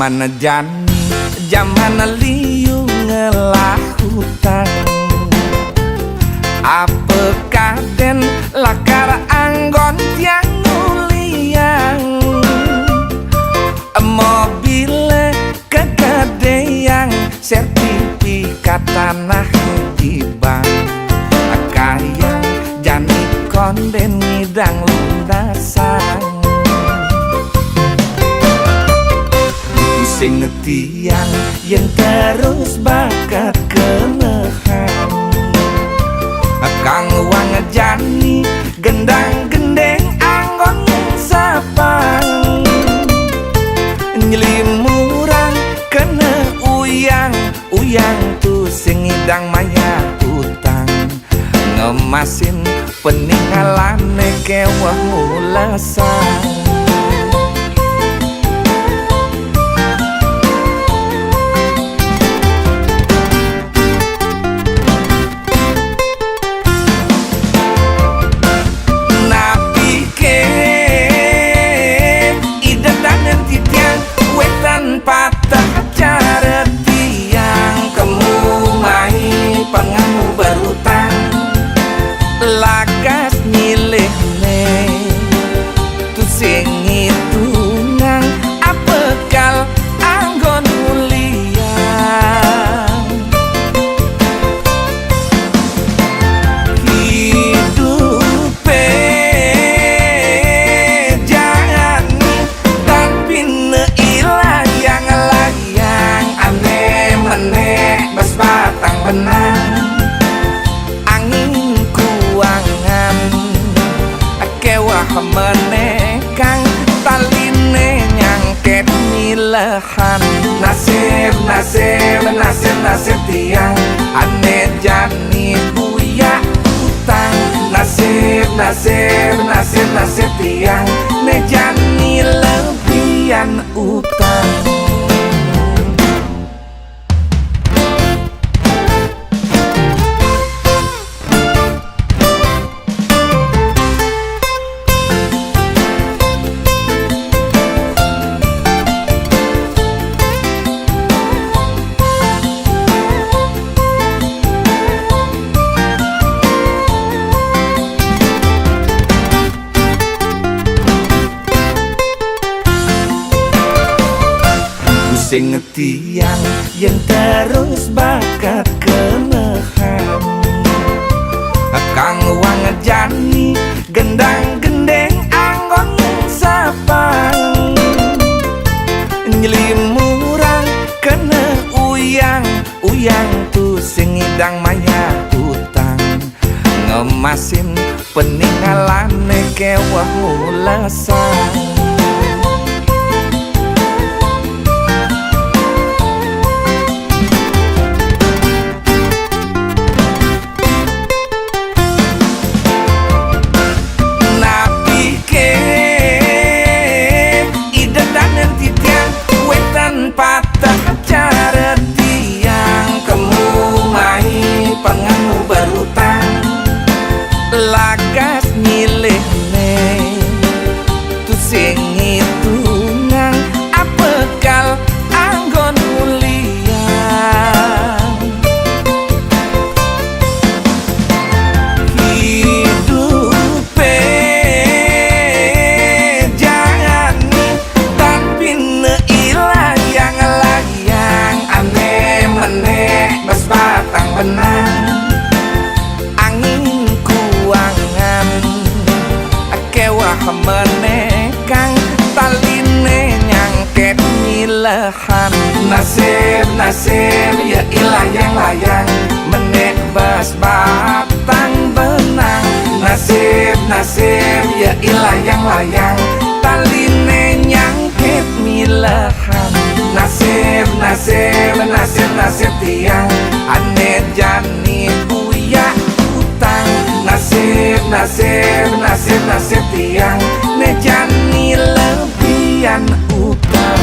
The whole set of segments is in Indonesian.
Zaman jani, zaman liu ngelah hutang. Apa kaden lakar anggon tiang nuliang. Mobil kegedean sertifikat tanah di bank. Kayang jani konden ngidang lundasan. Sing tiang yang terus bakat kenehan. Kang wang jani gendang gendeng anggon sapang. Nyelimurang kena uyang uyang tu sing ngidang maya utang. Ngemasin peninggalane kewah mulasan. Patah cara tiang kamu main pengamu berutang lagas milih ne tu sing hitungan apa kal anggon mulia hidupe jangan tapi neilah yang layang aneh meneh bas batang benang angin kuangan kewah meneh kang taline nyangket milahan nasib nasib nasib nasib tiang aneh jani buya utang nasib nasib nasib nasib tiang ne jani lebihan utang. Sing tiang yang terus bakat kenehan. Kang wang jani gendang gendeng anggon sapang. Nyelimurang kena uyang uyang tu sing ngidang maya utang. Ngemasin peninggalane kewah mulasan. Patah cara tiang kamu main pengamu berutang lagas milih ne tu sing hitungan apa kal anggon mulia hidupe jangan tapi neilah yang layang aneh meneh bas batang benang angin kuangan kewah meneh kang taline nyangket milahan nasib nasib ya ilah yang layang meneh bas batang benang nasib nasib ya ilah yang layang taline nyangket milahan nasib nasib nasib nasib tiang aneh jani buya utang nasib nasib nasib nasib tiang ne jani lebihan utang.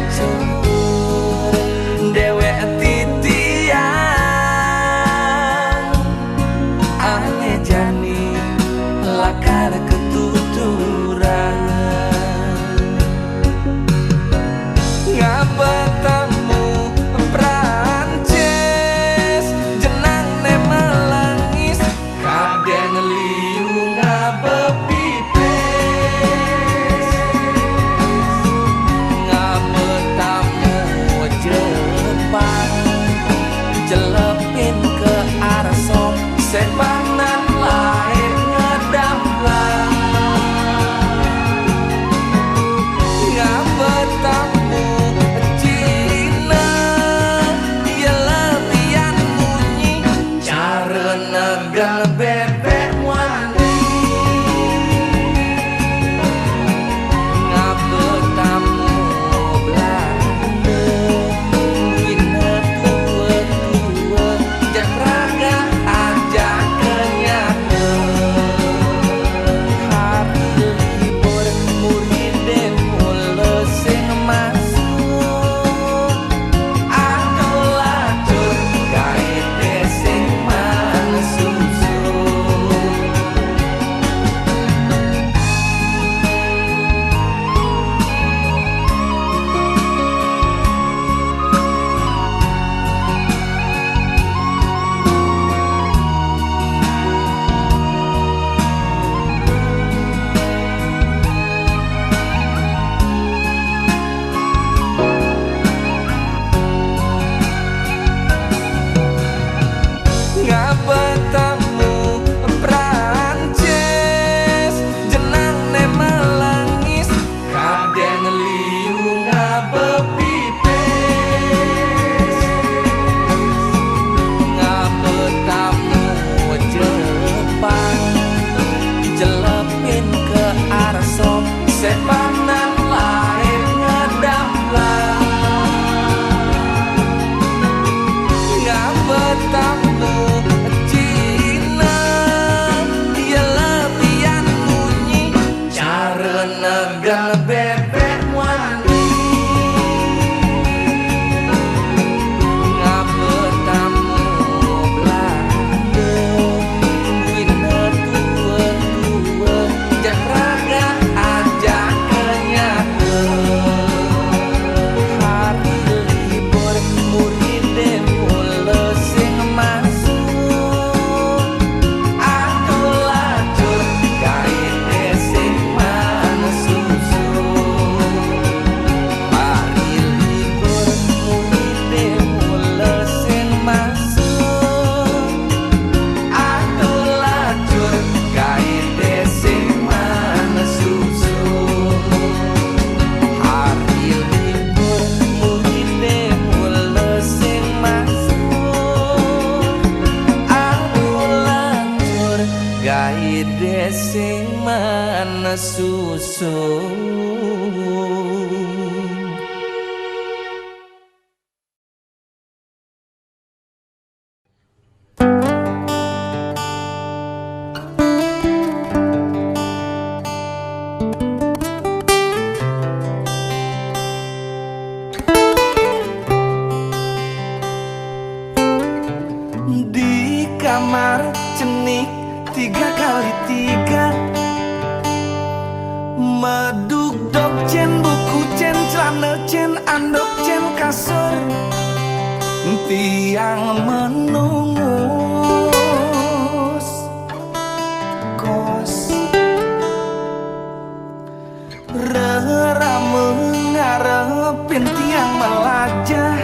hancur dewek titian ane jani lakar ketuturan ngabetamu Prancis jenang ne melengis kadang liu ngabepipes ngabetamu Jepang jelepin ke arah som sepanan lain ngedamblang ngabetamu Cina dia lebihan bunyi cara negal bebek wani ngabetamu Belanda wina tua-tua jakraga aja kenyata hari libur murid mula sing masuk aku lacur gaite sing mansusu ngabetamu Prancis jenang ne melengis kadang liu ngabepipes ngabetamu Jepang jelepin ke arah som sepanan lain ngedamblang ngabetamu Cina dia lebihan bunyi cara negal bebek wani ngabetamu Belanda wina tua-tua jakraga aja kenyata hari libur murid mula sing masuk aku lacur gaite sing mansusu hari libur murid mula sing masuk aku lacur gaite sing mansusu hari libur murid mula sing masuk aku lacur gaite sing mansusu di kamar cenik 3x3 meduk dok cen buku cen celana cen andok cen kasur tiang menungus kos rerame ngarepin tiang melajah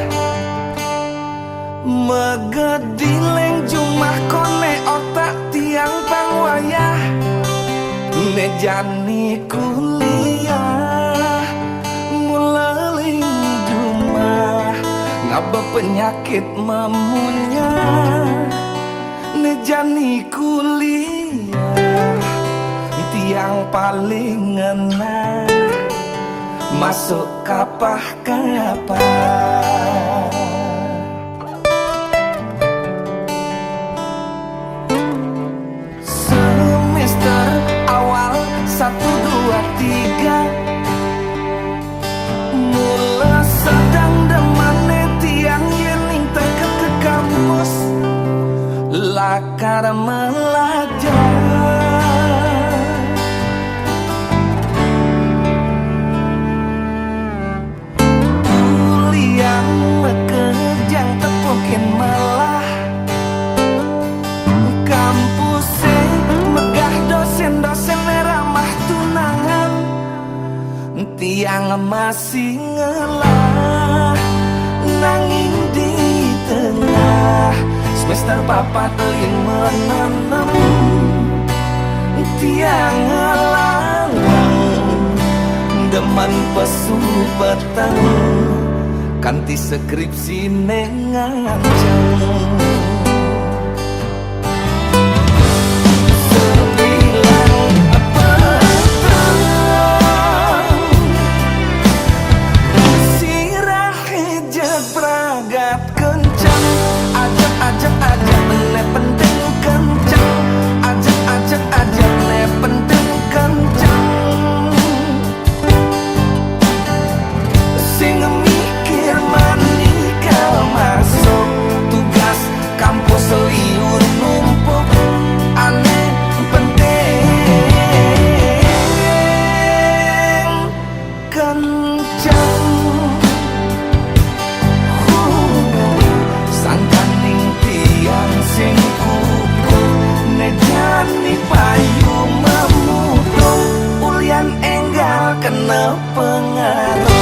megedileng jumah kone otak tiang pangwayah nejani kuliah mulaling jumah ngaba penyakit memunyah nejani kuliah tiang paling ngena masuk kapah kapah semester awal 1, 2, 3 mulai bakar melajah. Kuliah kerjang tepukin malah kampus megah, dosen-dosen ramah tunangan, tiang masih ngelah nanging di tengah semester papat teuing menenem tiang ngelawang demen pesu peteng kanti skripsi nenganceng. Kena pengaruh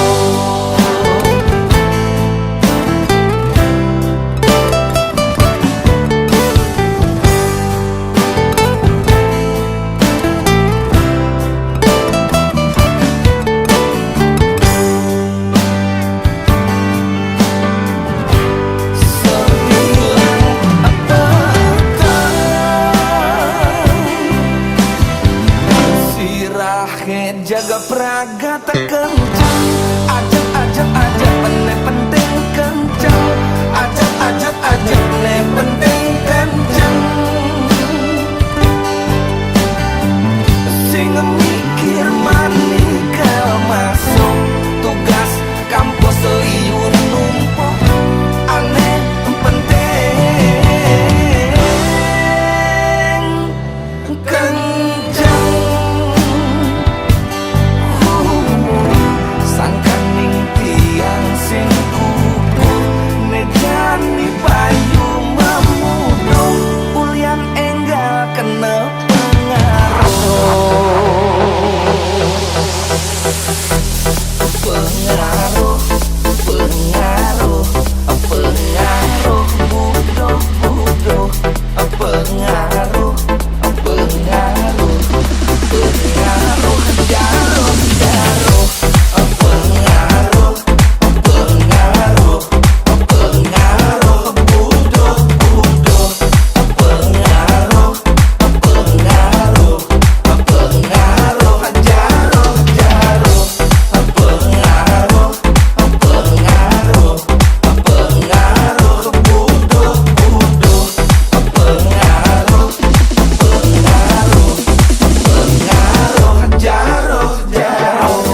jaga praga tak kencang, ajak ne penting kencang, ajak ne penting kencang. Sing mikir manikal masuk tugas kampus liur numpuk aneh penting kencang. Nejani payu memudung ulian enggal kena pengaruh pengaruh pengaruh budoh budoh pengaruh pengaruh pengaruh jarum jarum pengaruh pengaruh pengaruh budoh budoh pengaruh pengaruh pengaruh jarum jarum pengaruh pengaruh pengaruh budoh budoh pengaruh pengaruh pengaruh jarum jarum.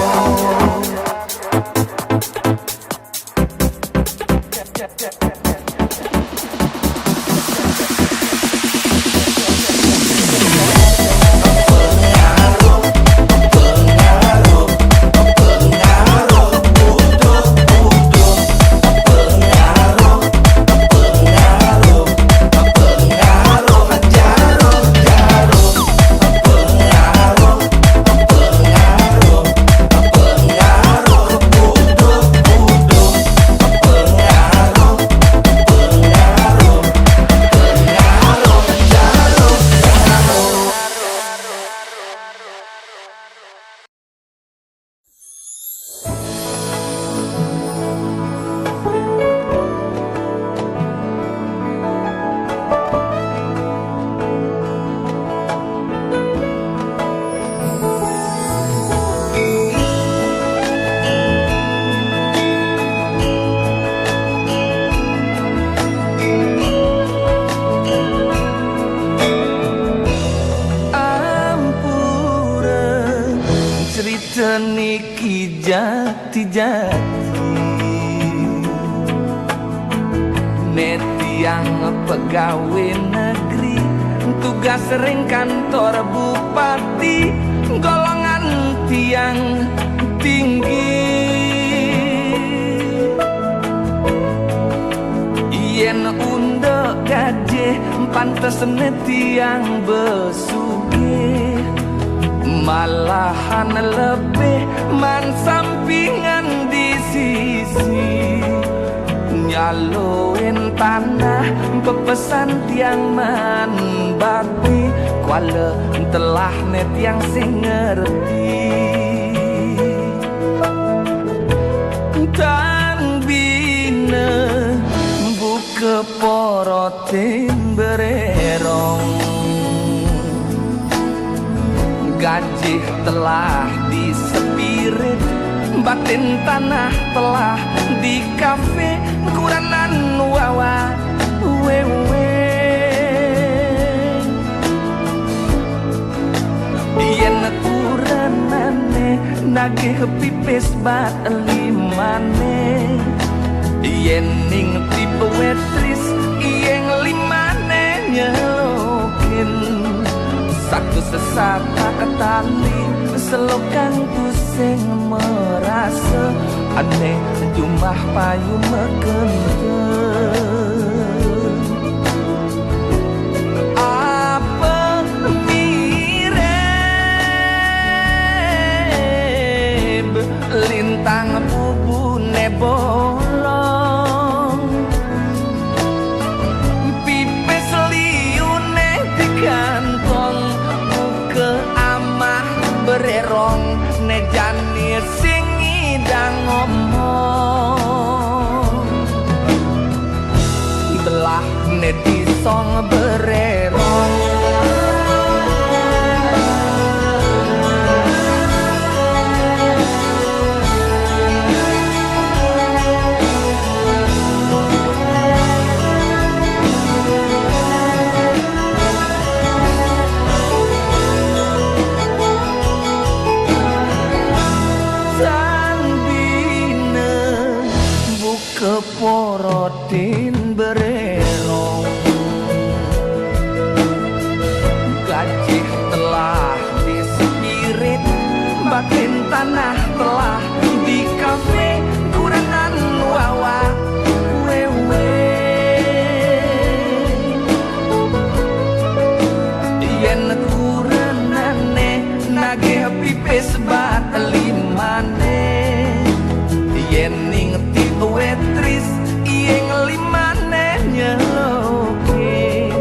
Niki jati-jati net yang pegawai negeri tugas ring kantor bupati golongan tiang tinggi. Yen undek gaje pantes tiang besugi, malahan lebih man sampingan di sisi nyaluin tanah pepesan tiang man bakti kuala telah net yang sing ngerti tan bina buka porotin bererong gaji telah disepirit batin tanah telah di kafe kuranan wawa wewe yen kuranane nagih pipis bat limane yen ning tipe wetris yen limane nyelokin satu sesama ketali selokan pusing merasa aneh cuma payu mekenteng apa mirip lintang bubune bolong pipis liune di kantong buka amah bererong nejani sing ngidang ngomong belah neti song bererong keporotin bererong gaji telah disepirit batin tanah telah di kafe kuranan wawa wewe yen kuranane nagih pipis bat limane yen ning tipe wetris ing limane nyelokin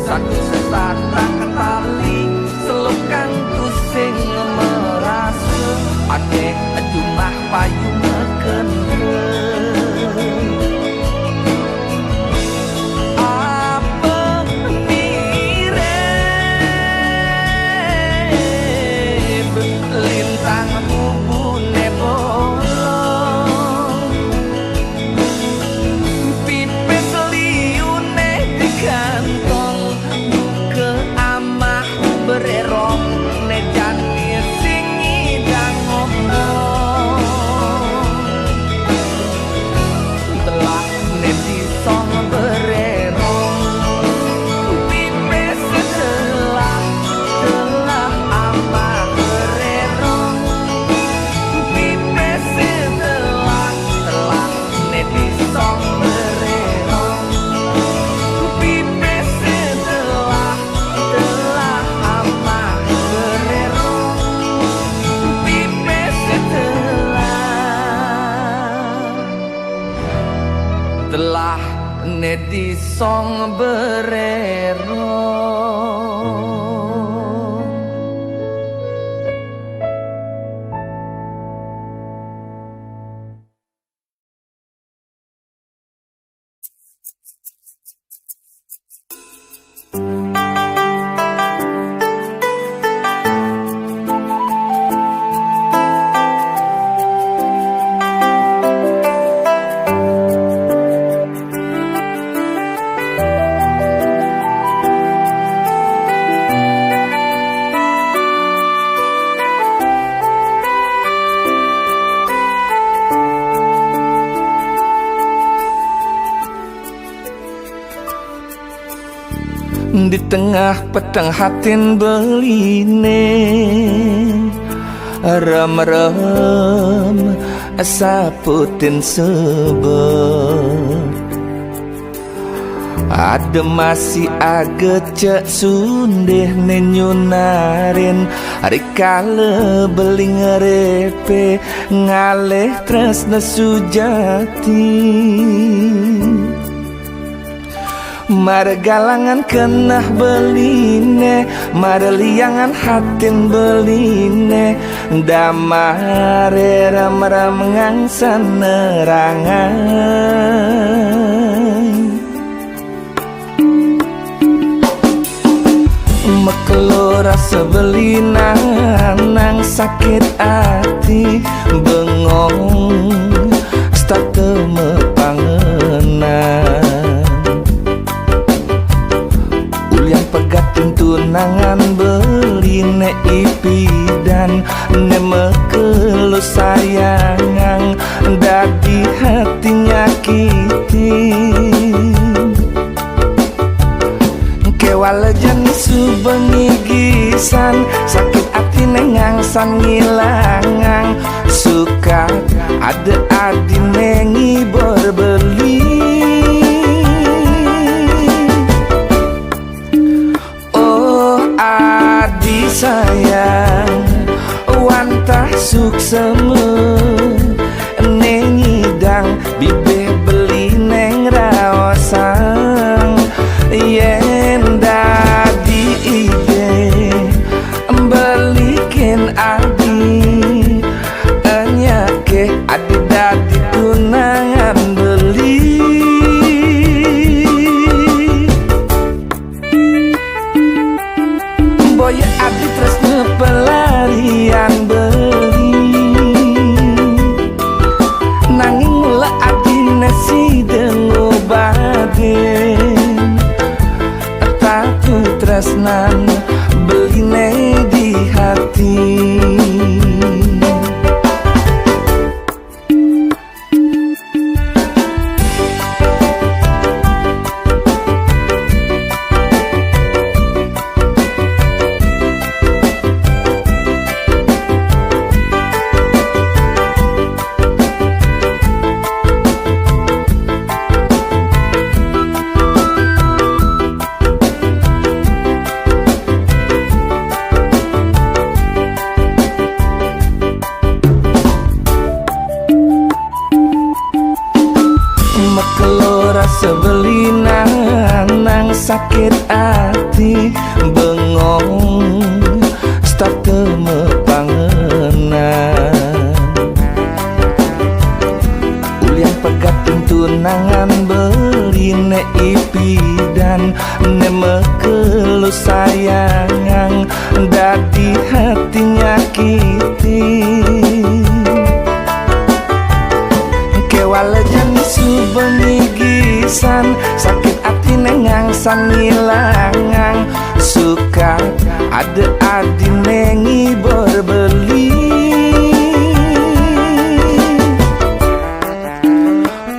satu sesata ketali selokan tusing merasa aneh cuma payu mekenteng apa mirip lintang bubune bolong pipis liune di kantong buka amah bererong nejani sing ngidang ngomong telah neti song bererong pipis telah amah bererong pipis telah neti song bererong pipis telah amah bererong pipis telah neti song bererong. di tengah petang hatin beline rem-rem saputin sebut ada masih agak cek sundeh nenyunarin hari kala beli ngarepe ngaleh tresna sujati margalangan kenah beline marliangan hatin beline damare ram-ram ngangsan nerangan mekelo rasa belina nang sakit hati bengong start temepangenan ulian pegatin tunangan beline ipidan ne mekelo sayangang dadi hati nyakiti kewala jenis subengi gisan sakit hati nengangsan ngilangang suka ada adi nengi berbeli oh adi sayang wantah sukseme nengidang bibe beli neng rawasang yen dadi ide belikin adi anyake adi dadi tunangan beli boy adi terus pelarian beli nanging mula adi nasi dengobatin tresnan beline di hati sebelina nang sakit hati bengong start temepangenan ulian pegatin tunangan beline ipidan ne mekelo sayangang dadi hati nyakiti kewala jenis subengi gisan sakit hati nengangsan ngilangang suka ada adi nengi berbeli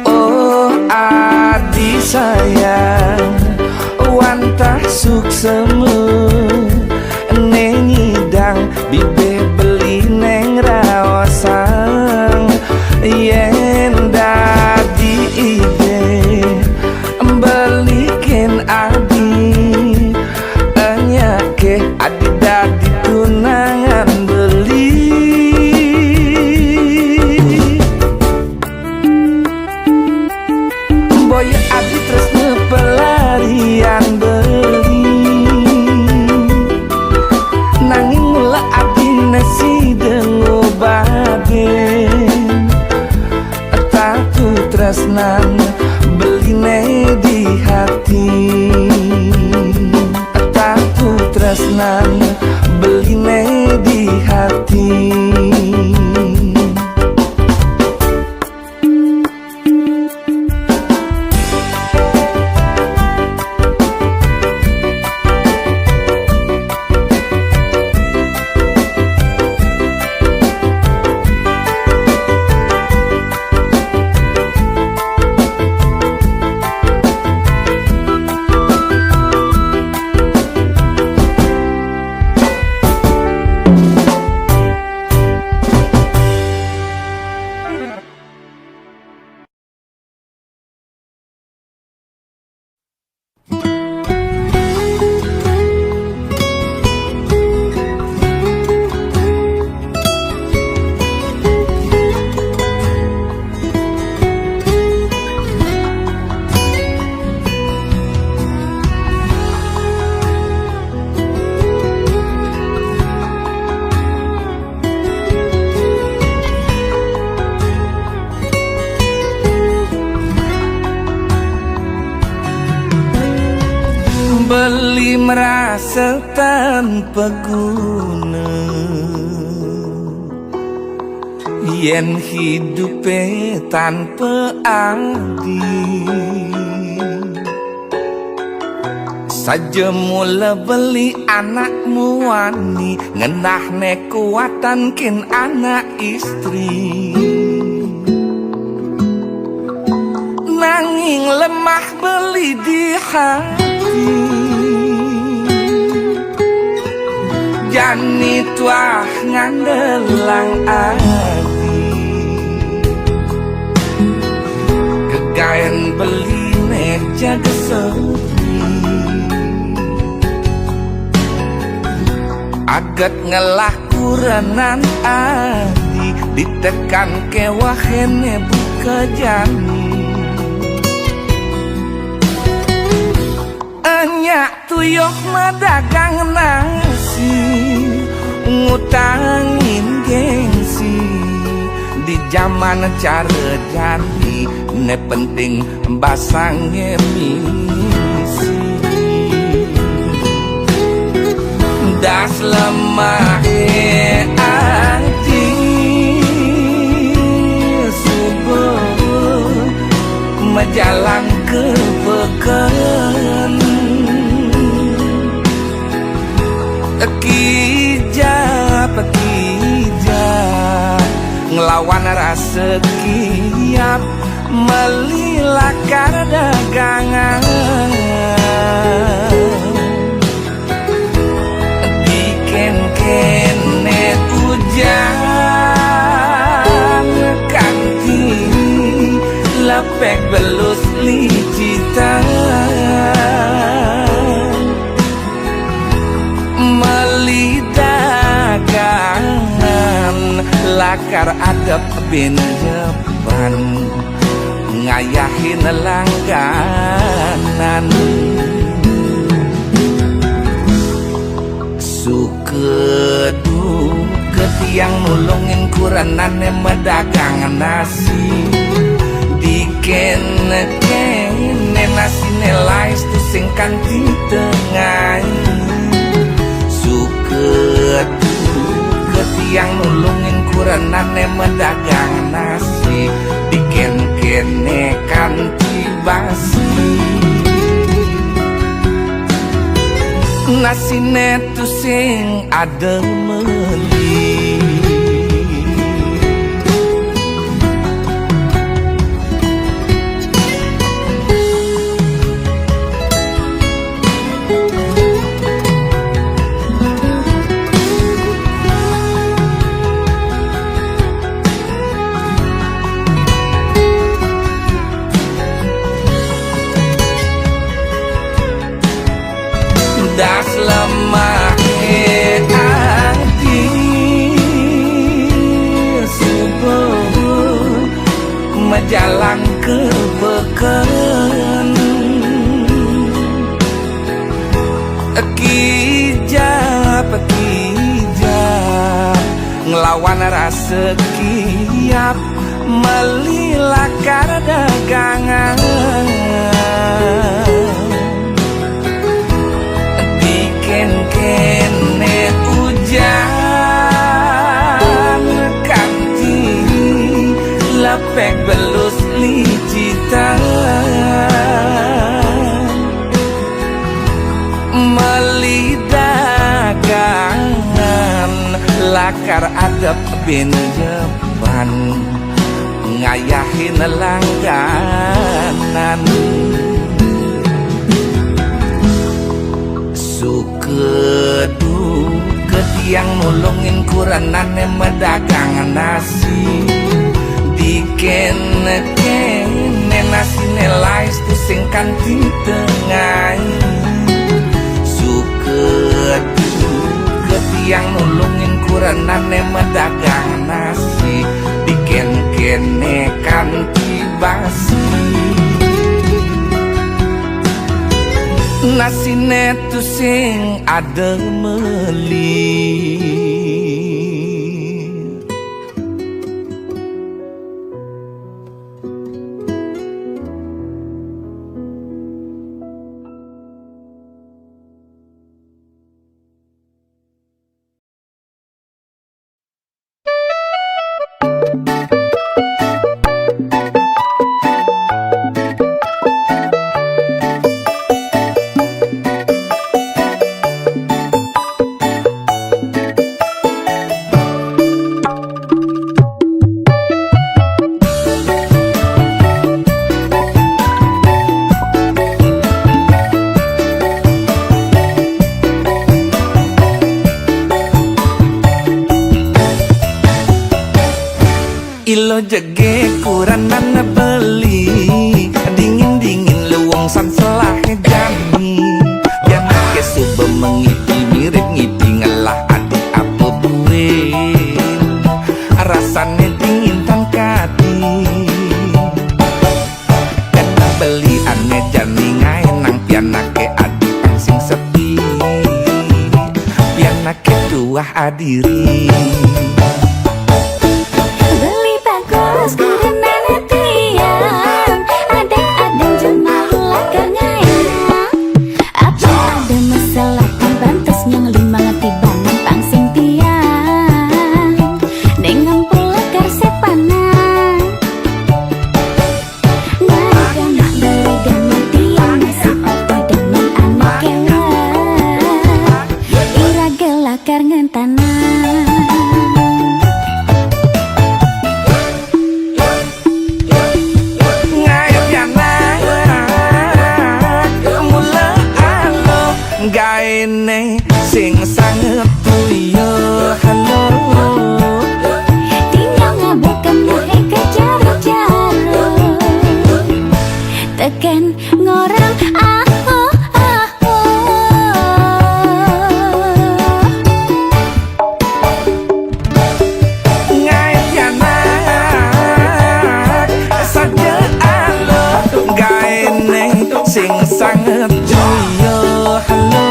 oh adi sayang wantah sukseme nengidang bibe beli neng rawasang yen dadi ide belikin adi anyake adi dadi tunangan beli boy adi terus pelarian beli nanging mula adi nasi dengobatin tresnan beline di hati tatu tresnan beline di hati merasa tanpa guna yen hidupe tanpa arti. Saja mula beli anakmu wani ngenah ne kuatan kin anak istri. Nanging lemah beli di hati. Jani tuah ngandelang adi. Kegayen beli nek jaga sepi. Agat ngelah kuranan adi. Ditekan kewahene buka jani. Enyak tuyok madagang nasi ngutangin gengsi. Di zaman cara jadi ne penting basang emisi. Das lemah hati subuh menjalan ke pekan. Petija ngelawan rasa kiap melilakar dagangan. Bikin kene hujan kanti lepek belus licitan. Lakar adab bin depan ngayahin langganan. Sukedu ketiang nulungin kuranane medagang nasi. Dikene nasi nelais tu sing kanti tengah. Sukedu ketiang nulungin kuranane medagang nasi. Bikin kene kanti basi. Nasi netu sing ada meli. Das lemah hati subuh menjalan ke pekan. Kijap ngelawan rasa kiap melilakar dagangan. Kene hujan kanti lepek belus licitan. Melidagangan lakar adab bin depan ngayahin langganan. Sukedu ketiang nulungin kuranane medagang nasi. Dikene nasi nelais tu sing kanti tengah. Sukedu ketiang nulungin kuranane medagang nasi. Bikin kene kanti basi. Nasi netu sing ada meli. Ilo jege kuranan beli dingin-dingin lewong san selahe jami yang ke suba mengipi mirip ngipi ngalah adik apa buin rasanya dingin tan kati kena beli ane jani ngai nang pianake adik ang sing sepi pianake tuah adiri. Gaene sing sanget tuyo halo tinggal ngabukan muhe ke jaro-jaro teken ngorang aho aho ngait yanak saja alo gaene sing sanget tuyo halo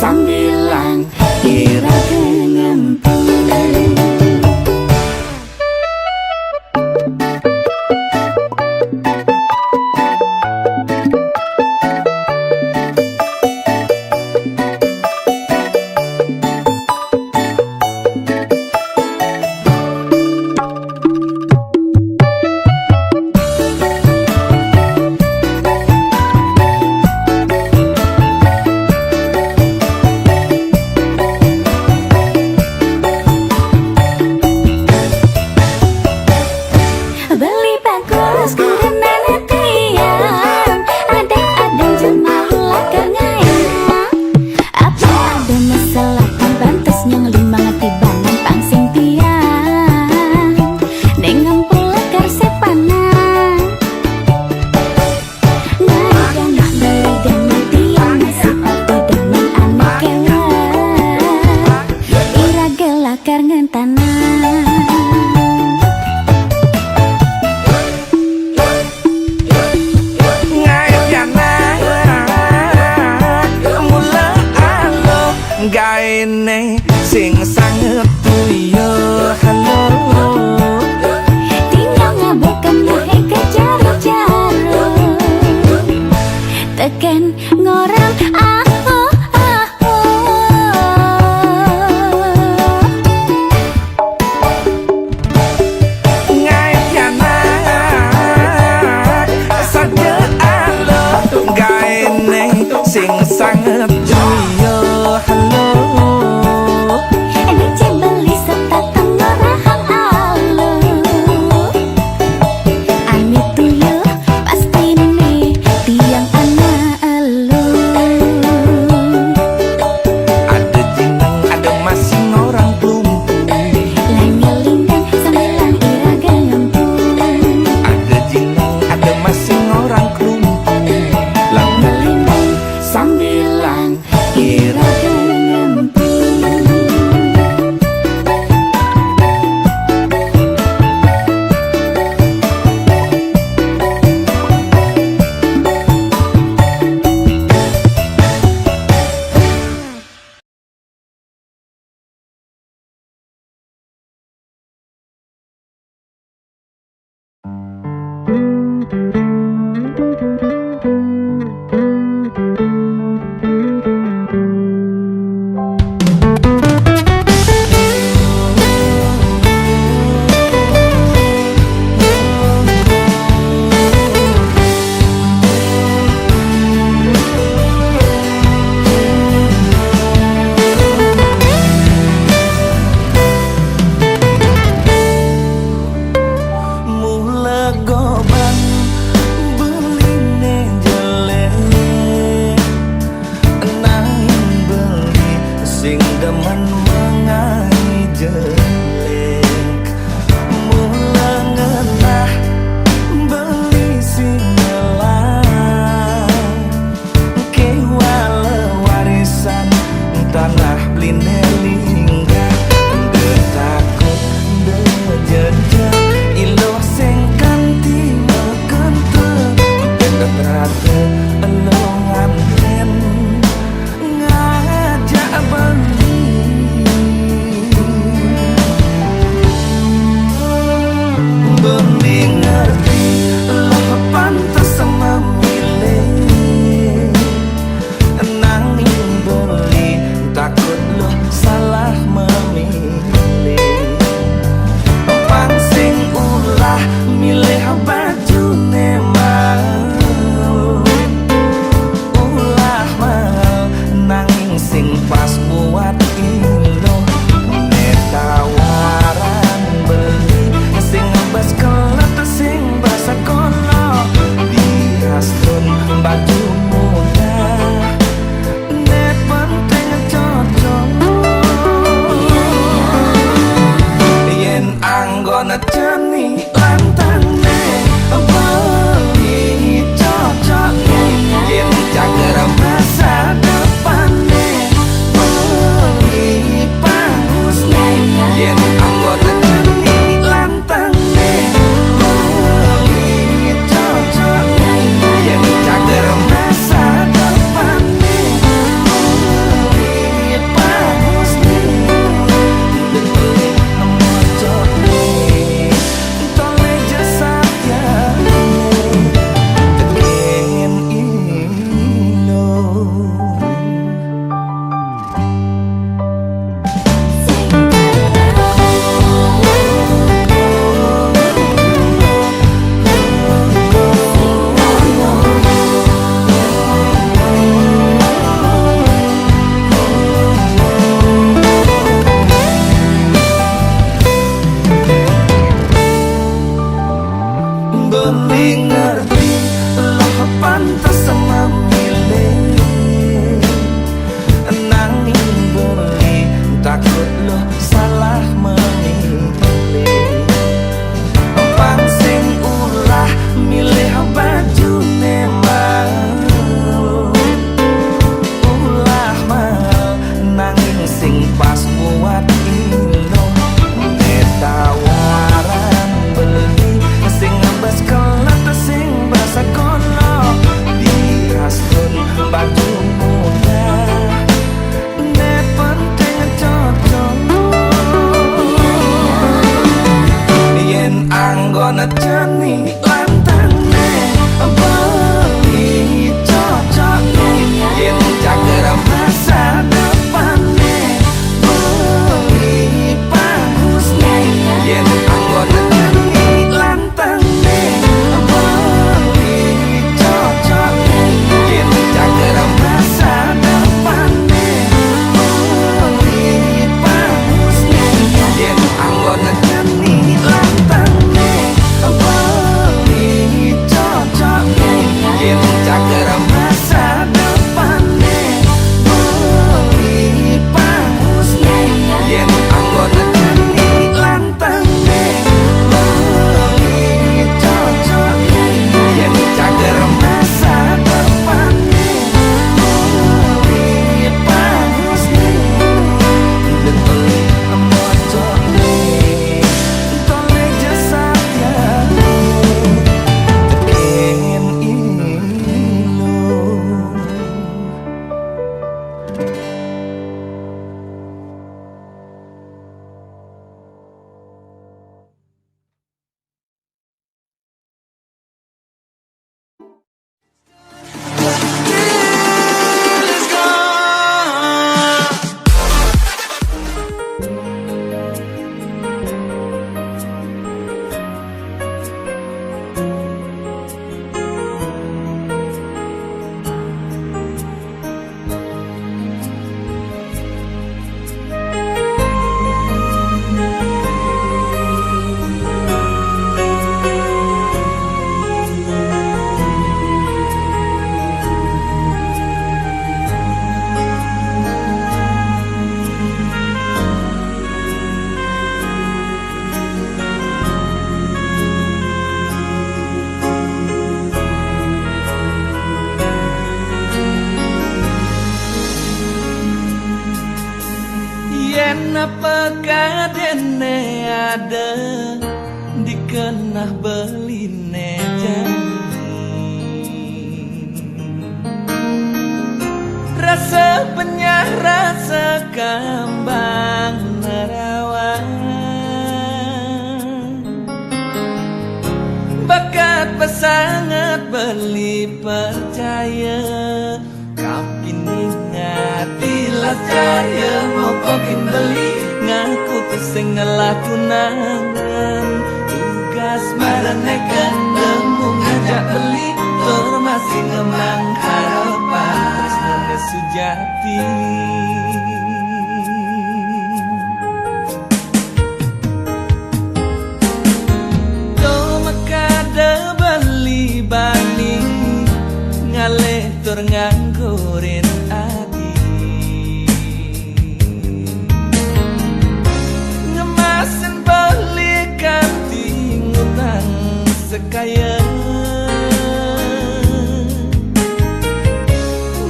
sambilang kira kengempung. Gaene sing sanget tuyo halo tinggal ngabukan muhe ke jaro-jaro teken ngorang aho aho ngait yanak saja alo gaene sing sanget tuyo halo sambilang demen mengai jelek mula ngenah beli sinelang kewala warisan tanah blindelingga takut dejejak ilo sing kanti mekente ketrate elo nganten ngajak beli Kenapa kadene ada dikenah beline jani rasa penyah rasa kambang nerawan bakat pasangat beli percaya kapini ngatilah caya mau kokin beli ngaku tusing ngelah tunangan tugas maraneken nemu ngajak beli masih ngemang harapan tresna sujati kada beli bani ngaleh tur nganggurin adi ngemasin beli kanti ngutang sekaya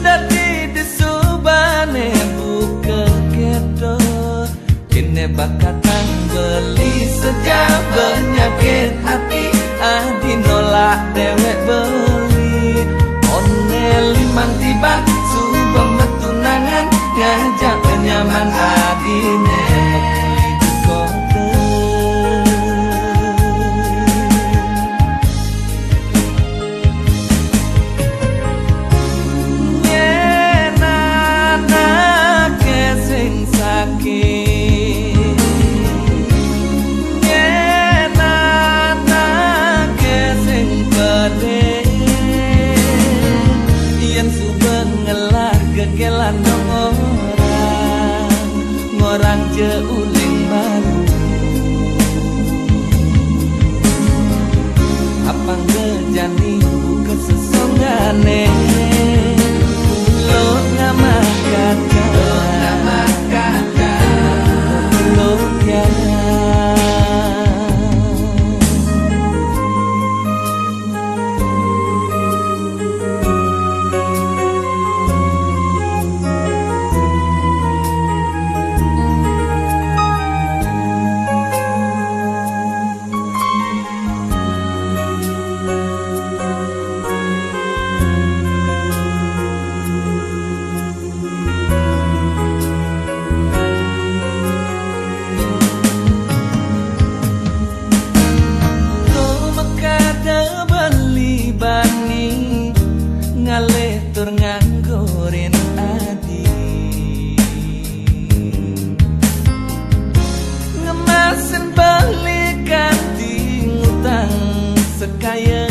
dadi disubane buka kedo kene bakatang beli sejak penyakit hati adi nolak dewek beli one limang tiba subang betunangan ngajak penyaman adine kota nyenana kesing sakit kegelan orang jeuling baru apa ngejani buka sesongane lo nama kata lo ya ngaleh tur nganggurin adi ngemasin beli kanti ngutang sekaya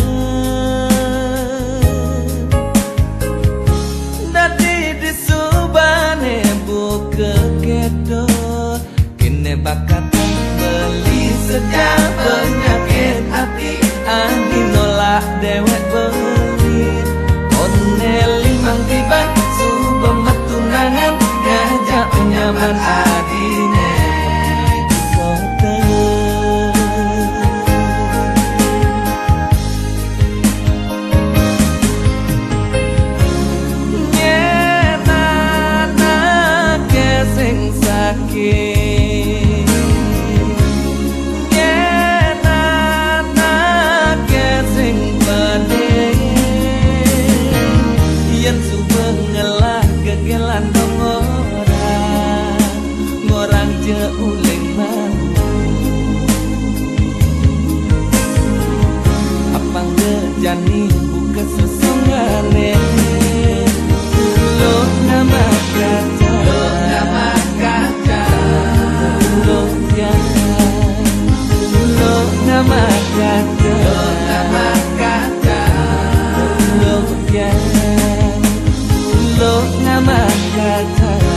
dadi disubane buka kedo kene bakatan beli sejak penyakit hati adi nolak dewek beli limang tiba subang betunangan ngajak penyaman adine kota nyenana kesing sakit nyenana kesing pedih yen subeng ngelah kegelan dong orang jeuling baru apa ngejani buka sesongane lo nama kaca lo ya lo nama kaca lo ya lo nama kata